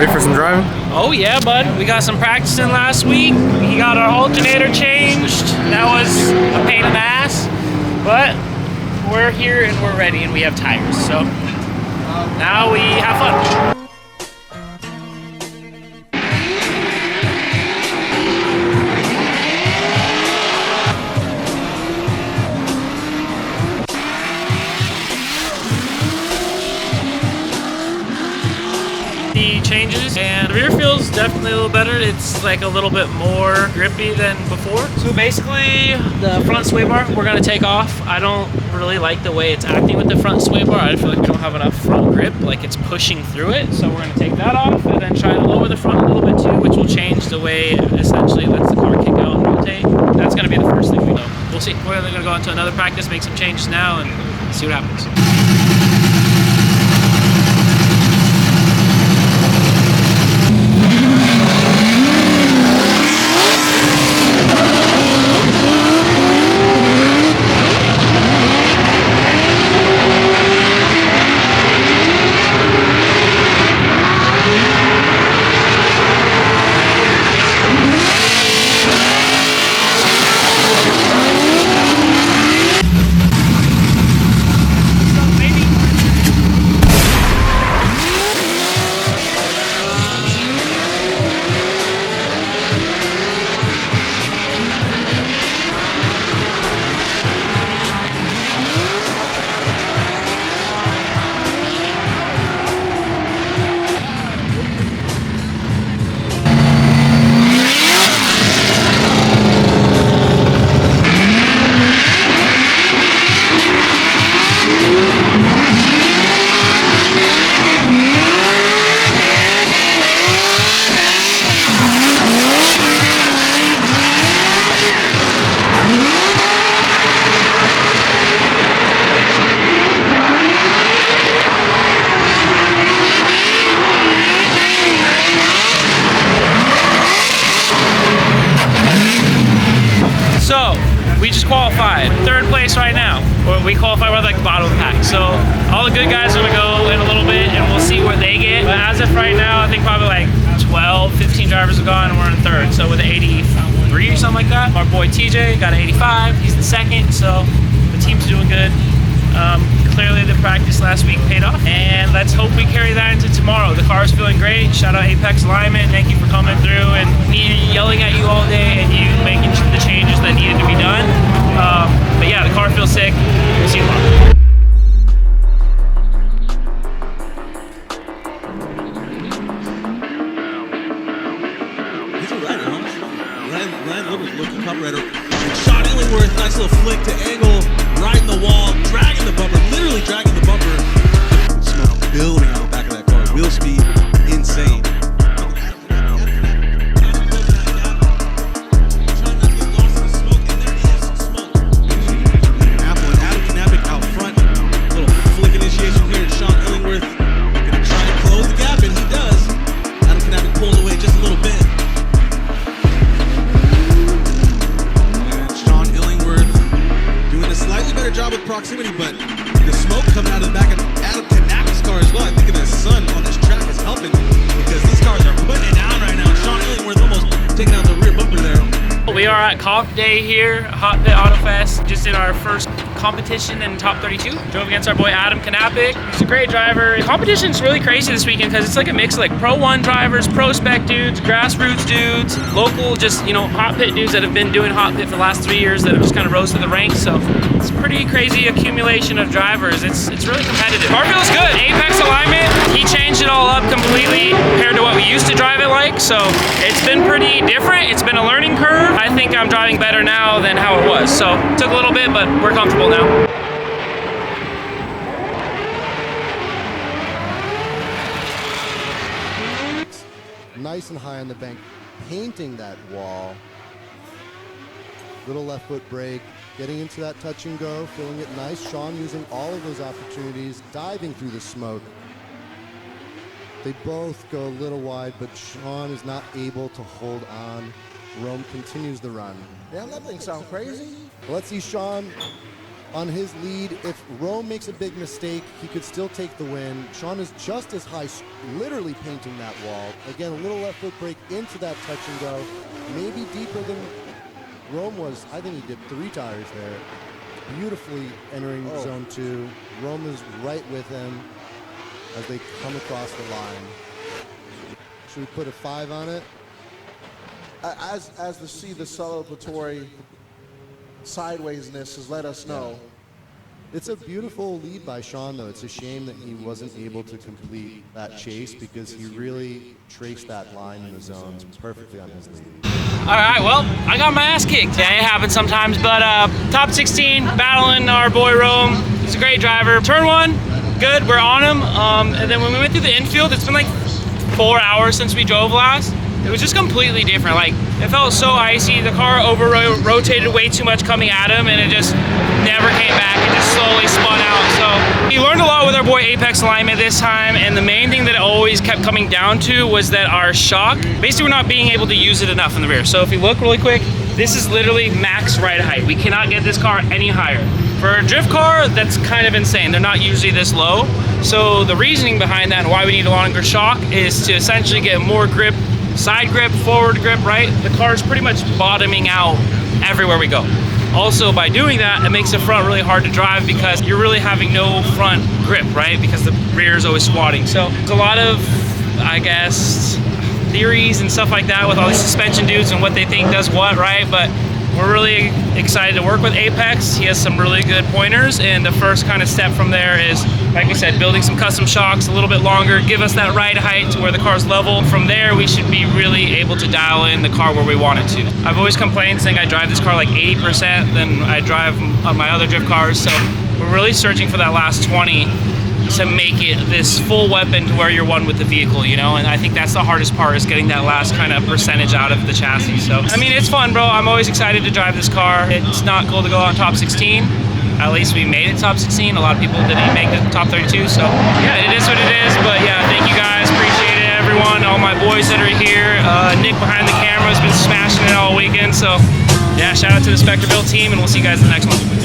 For some driving? Oh yeah, bud. We got some practicing last week. We got our alternator changed. That was a pain in the ass, but we're here and we're ready and we have tires. So now we have fun. The changes, and the rear feels definitely a little better. It's like a little bit more grippy than before. So basically the front sway bar we're gonna take off. I don't really like the way it's acting with the front sway bar. I feel like we don't have enough front grip, like it's pushing through it. So we're gonna take that off and then try to lower the front a little bit too, which will change the way it essentially lets the car kick out and rotate. That's gonna be the first thing we know. We'll see. We're gonna go into another practice, make some changes now and see what happens. We just qualified, third place right now. We qualified with like bottom of the pack. So all the good guys are gonna go in a little bit and we'll see where they get. But as of right now, I think probably like 12, 15 drivers have gone and we're in third. So with 83 or something like that. Our boy TJ got an 85, he's the second. So the team's doing good. Clearly the practice last week paid off and let's hope we carry that into tomorrow. The car's feeling great. Shout out Apex Alignment. Thank you for coming through and me yelling at you all day and you making the changes that needed to be done. But yeah, the car feels sick. We'll see you tomorrow. He's a rider, huh? Ryan Liber's looking cup rider. And Sean Illingworth, nice little flick to angle, right in the wall, dragging the bumper, literally dragging the bumper. Smell building on the back of that car. Wheel speed, insane. Proximity, but the smoke coming out of the back of Adam Kanaka's car as well. I think the sun on this track is helping because these cars are putting it down right now. Sean Illingworth almost taking out the rear bumper there. We are at Comp Day here, HOTPIT Autofest, just in our first competition in top 32. Drove against our boy Adam Kanapik. He's a great driver. The competition's really crazy this weekend because it's like a mix of like Pro 1 drivers, Pro Spec dudes, grassroots dudes, local just, you know, HOTPIT dudes that have been doing HOTPIT for the last 3 years that have just kind of rose to the ranks. So it's a pretty crazy accumulation of drivers. It's really competitive. Car feels good. Apex Alignment, he changed it all up completely compared to what we used to drive it like. So it's been pretty different. It's been a learning curve. I think I'm driving better now than how it was. So it took a little bit, but we're comfortable now. Nice and high on the bank, painting that wall. Little left foot brake, getting into that touch and go, feeling it nice. Sean using all of those opportunities, diving through the smoke. They both go a little wide, but Sean is not able to hold on. Rome continues the run. Damn, that thing sounds crazy. Let's see Sean on his lead. If Rome makes a big mistake, he could still take the win. Sean is just as high, literally painting that wall. Again, a little left foot brake into that touch and go. Maybe deeper than Rome was. I think he did 3 tires there. Beautifully entering zone 2. Rome is right with him as they come across the line. Should we put a 5 on it? As the celebratory sidewaysness has let us know. It's a beautiful lead by Sean, though. It's a shame that he wasn't able to complete that chase because he really traced that line in the zones perfectly on his lead. All right, well, I got my ass kicked. Yeah, it happens sometimes, but top 16, battling our boy Rome. He's a great driver. Turn 1, good, we're on him. And then when we went through the infield, it's been like 4 hours since we drove last. It was just completely different. Like, it felt so icy. The car rotated way too much coming at him, and it just never came back. It just slowly spun out. So we learned a lot with our boy Apex alignment this time, and the main thing that it always kept coming down to was that our shock, basically we're not being able to use it enough in the rear. So if you look really quick, this is literally max ride height. We cannot get this car any higher. For a drift car, that's kind of insane. They're not usually this low. So the reasoning behind that and why we need a longer shock is to essentially get more grip, side grip, forward grip, right? The car is pretty much bottoming out everywhere we go. Also, by doing that, it makes the front really hard to drive because you're really having no front grip, right? Because the rear is always squatting. So there's a lot of, I guess, theories and stuff like that with all these suspension dudes and what they think does what, right? But we're really excited to work with Apex. He has some really good pointers, and the first kind of step from there is, like we said, building some custom shocks a little bit longer, give us that ride height to where the car's level. From there, we should be really able to dial in the car where we want it to. I've always complained saying I drive this car like 80% than I drive on my other drift cars, so we're really searching for that last 20 to make it this full weapon to where you're one with the vehicle, you know? And I think that's the hardest part, is getting that last kind of percentage out of the chassis. So, I mean, it's fun, bro. I'm always excited to drive this car. It's not cool to go on top 16. At least we made it top 16. A lot of people didn't make the top 32. So, yeah, it is what it is. But, yeah, thank you guys. Appreciate it, everyone. All my boys that are here. Nick behind the camera has been smashing it all weekend. So, yeah, shout out to the Specter Built team, and we'll see you guys in the next one.